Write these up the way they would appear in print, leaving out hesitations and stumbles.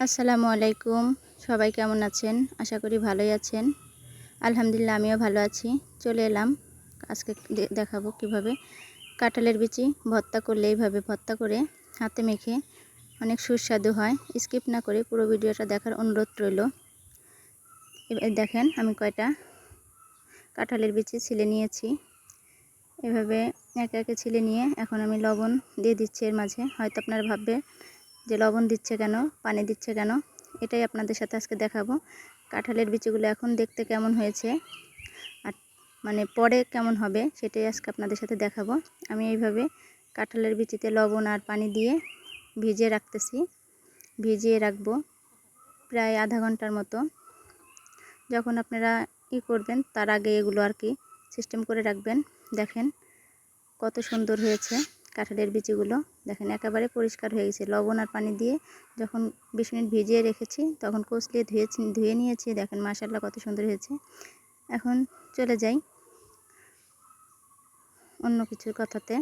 আসসালামু আলাইকুম। সবাই কেমন আছেন? আশা করি ভালোই আছেন। আলহামদুলিল্লাহ আমিও ভালো আছি। চলে এলাম আজকে দেখাবো কিভাবে কাঁঠালের বিচি ভর্তা করলে এইভাবে ভর্তা করে হাতে মেখে অনেক সুস্বাদু হয়। স্কিপ না করে পুরো ভিডিওটা দেখার অনুরোধ রইল। এবার দেখেন আমি কয়টা কাঁঠালের বিচি ছিলে নিয়েছি। এভাবে একে একে ছিলে নিয়ে এখন আমি লবণ দিয়ে দিচ্ছি এর মাঝে। হয়তো আপনারা ভাববে যে লবণ দিচ্ছে কেন, পানি দিচ্ছে কেন, এটাই আপনাদের সাথে আজকে দেখাবো। কাঁঠালের বিচিগুলো এখন দেখতে কেমন হয়েছে আর মানে পরে কেমন হবে সেটাই আজকে আপনাদের সাথে দেখাবো। আমি এইভাবে কাঁঠালের বিচিতে লবণ আর পানি দিয়ে ভিজিয়ে রাখতেছি। ভিজিয়ে রাখবো প্রায় আধা ঘন্টার মতো। যখন আপনারা করবেন তার আগে এগুলো আর কি সিস্টেম করে রাখবেন। দেখেন কত সুন্দর হয়েছে কাঁঠালের বিচিগুলো। দেখেন একেবারে পরিষ্কার হয়ে গেছে। লবণ আর পানি দিয়ে যখন 20 মিনিট ভিজিয়ে রেখেছি তখন কষলিয়ে ধুয়ে নিয়েছি। দেখেন মাশাআল্লাহ কত সুন্দর হয়েছে। এখন চলে যাই অন্য কিছুর কথাতে।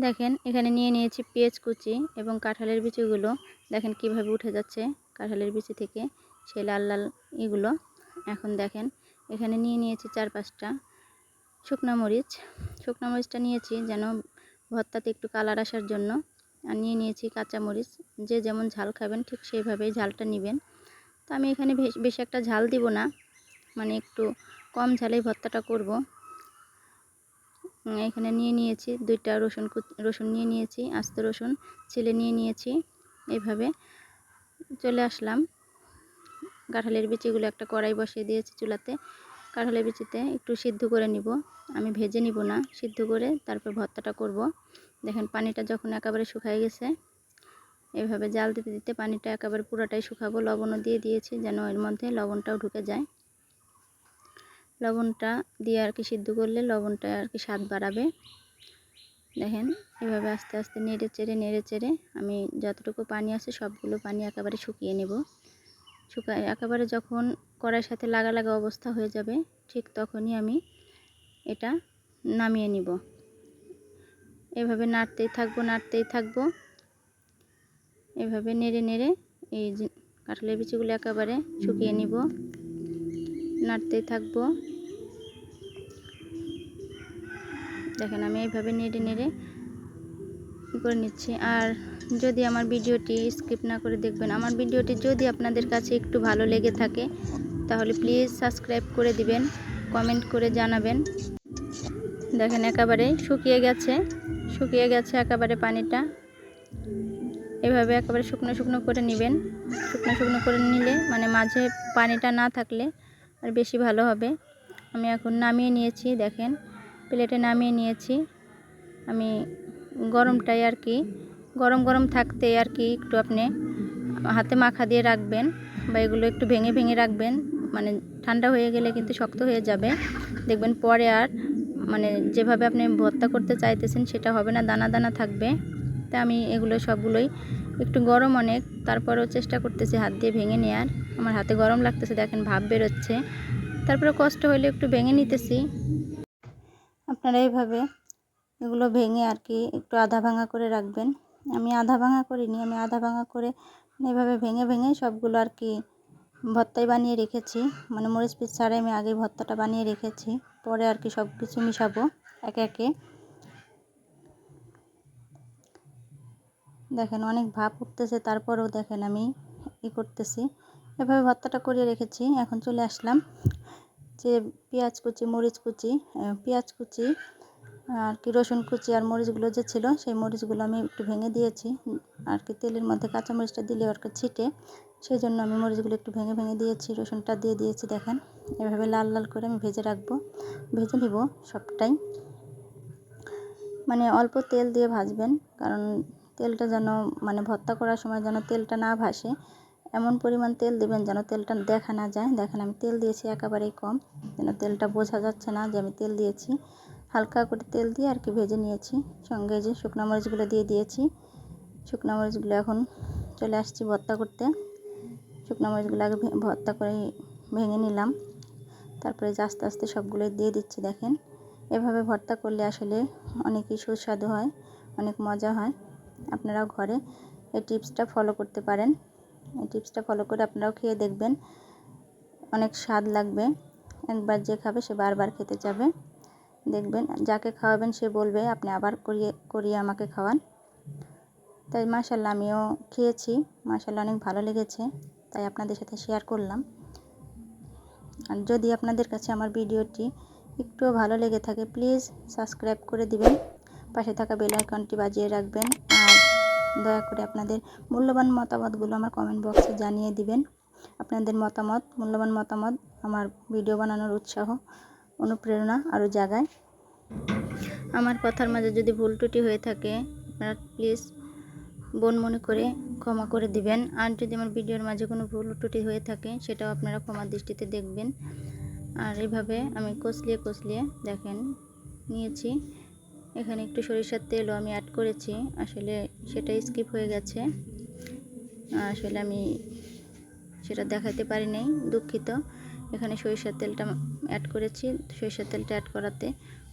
দেখেন এখানে নিয়ে নিয়েছি পেঁয়াজ কুচি এবং কাঁঠালের বিচিগুলো। দেখেন কিভাবে উঠে যাচ্ছে কাঁঠালের বিচি থেকে সেই লাল লাল এগুলো। এখন দেখেন এখানে নিয়ে নিয়েছি 4-5টা শুকনো মরিচটা নিয়েছি যেন ভর্তাতে একটু কালার আসার জন্য। আর নিয়ে নিয়েছি কাঁচা মরিচ। যে যেমন ঝাল খাবেন ঠিক সেইভাবেই ঝালটা নেবেন। তো আমি এখানে বেশি একটা ঝাল দিব না, মানে একটু কম ঝালেই ভর্তাটা করব। এখানে নিয়ে নিয়েছি 2টা রসুন নিয়ে নিয়েছি, আস্ত রসুন ছিলে নিয়ে নিয়েছি। এইভাবে চলে আসলাম। কাঁঠালের বিচিগুলো একটা কড়াই বসিয়ে দিয়েছি চুলাতে। কাঁঠালের বিচিতে একটু সিদ্ধ করে নিব, আমি ভেজে নিব না, সিদ্ধ করে তারপর ভর্তাটা করব। দেখেন পানিটা যখন একেবারে শুকিয়ে গেছে এভাবে জাল দিতে দিতে পানিটা একেবারে পুরোটাই শুকাবো। লবণও দিয়ে দিয়েছি যেন এর মধ্যে লবণটাও ঢুকে যায়। লবণটা দিয়ে আর কি সিদ্ধ করলে লবণটা আর কি স্বাদ বাড়াবে। দেখেন এভাবে আস্তে আস্তে নেড়ে চেড়ে আমি যতটুকু পানি আছে সবগুলো পানি একেবারে শুকিয়ে নেব। একেবারে যখন কড়াইয়ের সাথে লাগা অবস্থা হয়ে যাবে ঠিক তখনই আমি এটা নামিয়ে নিব। এভাবে নাড়তেই থাকবো। এভাবে নেড়ে এই যে কাঁঠালের বিচিগুলো একেবারে শুকিয়ে নিব। নাড়তেই থাকবো। দেখেন আমি এইভাবে নেড়ে করে নিচ্ছি। আর যদি আমার ভিডিওটি স্কিপ না করে দেখবেন, আমার ভিডিওটি যদি আপনাদের কাছে একটু ভালো লেগে থাকে তাহলে প্লিজ সাবস্ক্রাইব করে দিবেন, কমেন্ট করে জানাবেন। দেখেন একেবারে শুকিয়ে গেছে একেবারে পানিটা। এভাবে একেবারে শুকনো করে নেবেন। শুকনো করে নিলে মানে মাঝে পানিটা না থাকলে আর বেশি ভালো হবে। আমি এখন নামিয়ে নিয়েছি। দেখেন প্লেটে নামিয়ে নিয়েছি। আমি গরমটাই আর কি গরম থাকতে আর কি একটু আপনি হাতে মাখা দিয়ে রাখবেন বা এগুলো একটু ভেঙে রাখবেন। মানে ঠান্ডা হয়ে গেলে কিন্তু শক্ত হয়ে যাবে। দেখবেন পরে আর মানে যেভাবে আপনি ভর্তা করতে চাইতেছেন সেটা হবে না, দানা থাকবে। তা আমি এগুলো সবগুলোই একটু গরম অনেক, তারপরেও চেষ্টা করতেছি হাত দিয়ে ভেঙে নেওয়ার। আমার হাতে গরম লাগতেছে, দেখেন ভাপ বেরোচ্ছে। তারপরে কষ্ট হলে একটু ভেঙে নিতেছি। আপনারা এইভাবে এগুলো ভেঙে আর কি একটু আধা ভাঙা করে রাখবেন। আমি আধা ভাঙা করিনি, আমি আধা ভাঙা করে এইভাবে ভেঙে সবগুলো আর কি ভর্তাই বানিয়ে রেখেছি। মানে মরিচ পিস ছাড়াই আমি আগে ভর্তাটা বানিয়ে রেখেছি, পরে আর কি সব কিছু মিশাবো একে একে। দেখেন অনেক ভাপ উঠতেছে, তারপরেও দেখেন আমি করতেছি। এভাবে ভর্তাটা করে রেখেছি। এখন চলে আসলাম যে পেঁয়াজ কুচি আর কি রসুন কুচি আর মরিচগুলো যে ছিল সেই মরিচগুলো আমি একটু ভেঙে দিয়েছি আর কি। তেলের মধ্যে কাঁচা মরিচটা দিলে আর কি ছিটে, সেই জন্য আমি মরিচগুলো একটু ভেঙে দিয়েছি। রসুনটা দিয়ে দিয়েছি। দেখেন এভাবে লাল করে আমি ভেজে নিব সবটাই। মানে অল্প তেল দিয়ে ভাজবেন, কারণ তেলটা যেন মানে ভর্তা করার সময় যেন তেলটা না ভাসে, এমন পরিমাণ তেল দেবেন যেন তেলটা দেখা না যায়। দেখেন আমি তেল দিয়েছি একেবারেই কম, যেন তেলটা বোঝা যাচ্ছে না যে আমি তেল দিয়েছি। হালকা করে তেল দিয়ে আর কি ভেজে নিয়েছি। সঙ্গে যে শুকনো মরিচগুলো দিয়ে দিয়েছি। শুকনো মরিচগুলো এখন চলে আসছি ভর্তা করতে। শুকনো মরিচগুলো আগে ভর্তা করে ভেঙে নিলাম, তারপরে যে আস্তে আস্তে সবগুলো দিয়ে দিচ্ছি। দেখেন এভাবে ভর্তা করলে আসলে অনেকই সুস্বাদু হয়, অনেক মজা হয়। আপনারাও ঘরে এই টিপসটা ফলো করতে পারেন। এই টিপসটা ফলো করে আপনারাও খেয়ে দেখবেন, অনেক স্বাদ লাগবে। একবার যে খাবে সে বারবার খেতে চাবে। দেখবেন যাকে খাওয়াবেন সে বলবে আপনি আবার করিয়ে আমাকে খাওয়ান। তাই মাশাআল্লাহ আমিও খেয়েছি, মাশাআল্লাহ অনেক ভালো লেগেছে, তাই আপনাদের সাথে শেয়ার করলাম। আর যদি আপনাদের কাছে আমার ভিডিওটি একটুও ভালো লেগে থাকে প্লিজ সাবস্ক্রাইব করে দিবেন, পাশে থাকা বেল আইকনটি বাজিয়ে রাখবেন। আর দয়া করে আপনাদের মূল্যবান মতামতগুলো আমার কমেন্ট বক্সে জানিয়ে দিবেন। আপনাদের মূল্যবান মতামত আমার ভিডিও বানানোর উৎসাহ, অনুপ্রেরণা আরও জাগায়। আমার কথার মাঝে যদি ভুল ত্রুটি হয়ে থাকে আপনারা প্লিজ বোন মনে করে ক্ষমা করে দিবেন। আর যদি আমার ভিডিওর মাঝে কোনো ভুল ত্রুটি হয়ে থাকে সেটাও আপনারা ক্ষমার দৃষ্টিতে দেখবেন। আর এভাবে আমি কষলিয়ে দেখেন নিয়েছি। এখানে একটু সরিষার তেলও আমি অ্যাড করেছি, আসলে সেটা স্কিপ হয়ে গেছে, আসলে আমি সেটা দেখাতে পারি নাই, দুঃখিত। এখানে সরিষার তেলটা অ্যাড করেছি, সরিষার তেলটা অ্যাড করাতে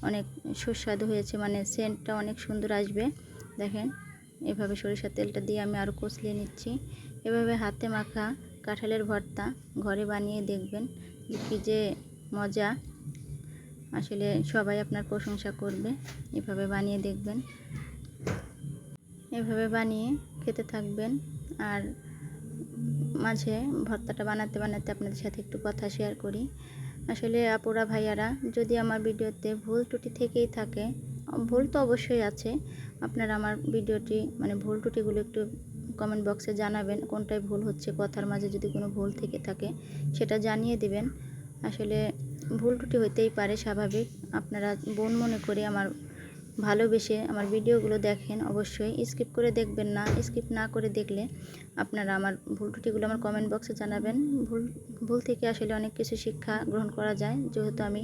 অনেক সুস্বাদু হয়েছে, মানে সেন্টটা অনেক সুন্দর আসবে। দেখেন এভাবে সরিষার তেলটা দিয়ে আমি আরও কষলিয়ে নিচ্ছি। এভাবে হাতে মাখা কাঁঠালের ভর্তা ঘরে বানিয়ে দেখবেন কি যে মজা, আসলে সবাই আপনার প্রশংসা করবে। এভাবে বানিয়ে দেখবেন, এভাবে বানিয়ে খেতে থাকবেন। আর মাঝে ভর্তাটা বানাতে আপনাদের সাথে একটু কথা শেয়ার করি। আসলে আপুরা ভাইয়ারা যদি আমার ভিডিওতে ভুল ত্রুটি থেকেই থাকে, ভুল তো অবশ্যই আছে, আপনারা আমার ভিডিওটি মানে ভুল ত্রুটিগুলো একটু কমেন্ট বক্সে জানাবেন, কোনটায় ভুল হচ্ছে, কথার মাঝে যদি কোনো ভুল থেকে থাকে সেটা জানিয়ে দিবেন। আসলে ভুল ত্রুটি হইতেই পারে, স্বাভাবিক। আপনারা বোন মনে করে আমার ভালোবেসে আমার ভিডিওগুলো দেখেন, অবশ্যই স্কিপ করে দেখবেন না। স্কিপ না করে দেখলে আপনারা আমার ভুল ত্রুটিগুলো আমার কমেন্ট বক্সে জানাবেন। ভুল থেকে আসলে অনেক কিছু শিক্ষা গ্রহণ করা যায়, যেহেতু আমি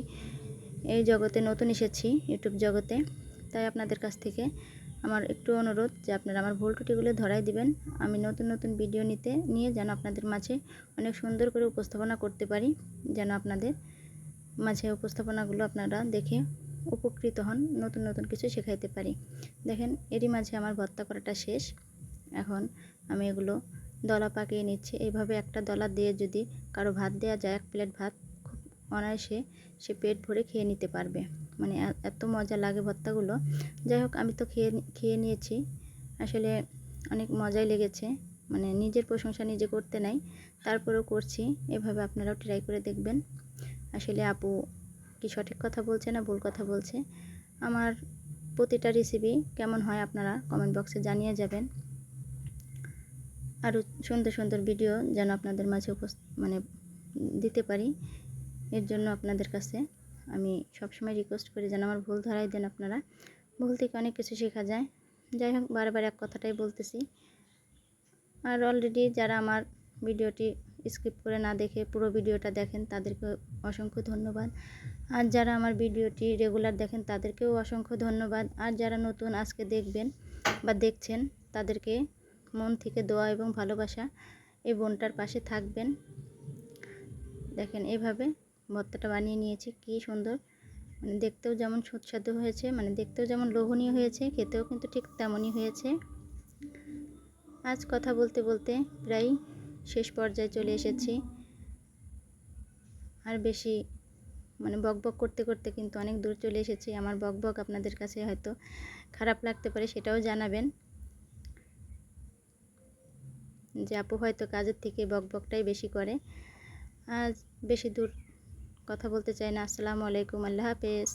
এই জগতে নতুন এসেছি, ইউটিউব জগতে। তাই আপনাদের কাছ থেকে আমার একটু অনুরোধ যে আপনারা আমার ভুল ত্রুটিগুলো ধরাই দিবেন। আমি নতুন ভিডিও নিয়ে যেন আপনাদের মাঝে অনেক সুন্দর করে উপস্থাপনা করতে পারি, যেন আপনাদের মাঝে উপস্থাপনাগুলো আপনারা দেখে উপকৃত হন, নতুন কিছু শেখাইতে পারি। দেখেন এরই মাঝে আমার ভর্তা করাটা শেষ। এখন আমি এগুলো দলা পাকিয়ে নিচ্ছি। এইভাবে একটা দলা দিয়ে যদি কারো ভাত দেওয়া যায়, এক প্লেট ভাত খুব অনায়াসে সে পেট ভরে খেয়ে নিতে পারবে, মানে এত মজা লাগে ভর্তাগুলো। যাই হোক আমি তো খেয়ে নিয়েছি, আসলে অনেক মজাই লেগেছে, মানে নিজের প্রশংসা নিজে করতে নাই, তারপরেও করছি। এভাবে আপনারাও ট্রাই করে দেখবেন। আসলে আপু কি সঠিক কথা বলছে না ভুল কথা বলছে, আমার প্রতিটা রেসিপি কেমন হয় আপনারা কমেন্ট বক্সে জানিয়ে যাবেন। আরও সুন্দর ভিডিও যেন আপনাদের মাঝে মানে দিতে পারি, এর জন্য আপনাদের কাছে আমি সবসময় রিকোয়েস্ট করি যেন আমার ভুল ধরাই দেন আপনারা। ভুল থেকে অনেক কিছু শেখা যায়। যাই হোক বারবার এক কথাটাই বলতেছি। আর অলরেডি যারা আমার ভিডিওটি স্কিপ করে না দেখে পুরো ভিডিওটা দেখেন তাদেরকে অসংখ্য ধন্যবাদ। আর যারা আমার ভিডিওটি রেগুলার দেখেন তাদেরকেও অসংখ্য ধন্যবাদ। আর যারা নতুন আজকে দেখবেন বা দেখছেন তাদেরকে মন থেকে দোয়া এবং ভালোবাসা, এই বোনটার পাশে থাকবেন। দেখেন এভাবে ভর্তাটা বানিয়ে নিয়েছি, কি সুন্দর, মানে দেখতেও যেমন সুস্বাদু হয়েছে, মানে দেখতেও যেমন লোভনীয় হয়েছে, খেতেও কিন্তু ঠিক তেমনই হয়েছে। আজ কথা বলতে প্রায় শেষ পর্যায়ে চলে এসেছি। আর বেশি মানে বকবক করতে কিন্তু অনেক দূর চলে এসেছি। আমার বকবক আপনাদের কাছে হয়তো খারাপ লাগতে পারে, সেটাও জানাবেন যে আপু হয়তো কাজের থেকে বকবকটাই বেশি করে। আজ বেশি দূর কথা বলতে চাই না। আসসালামু আলাইকুম, আল্লাহ হাফেজ।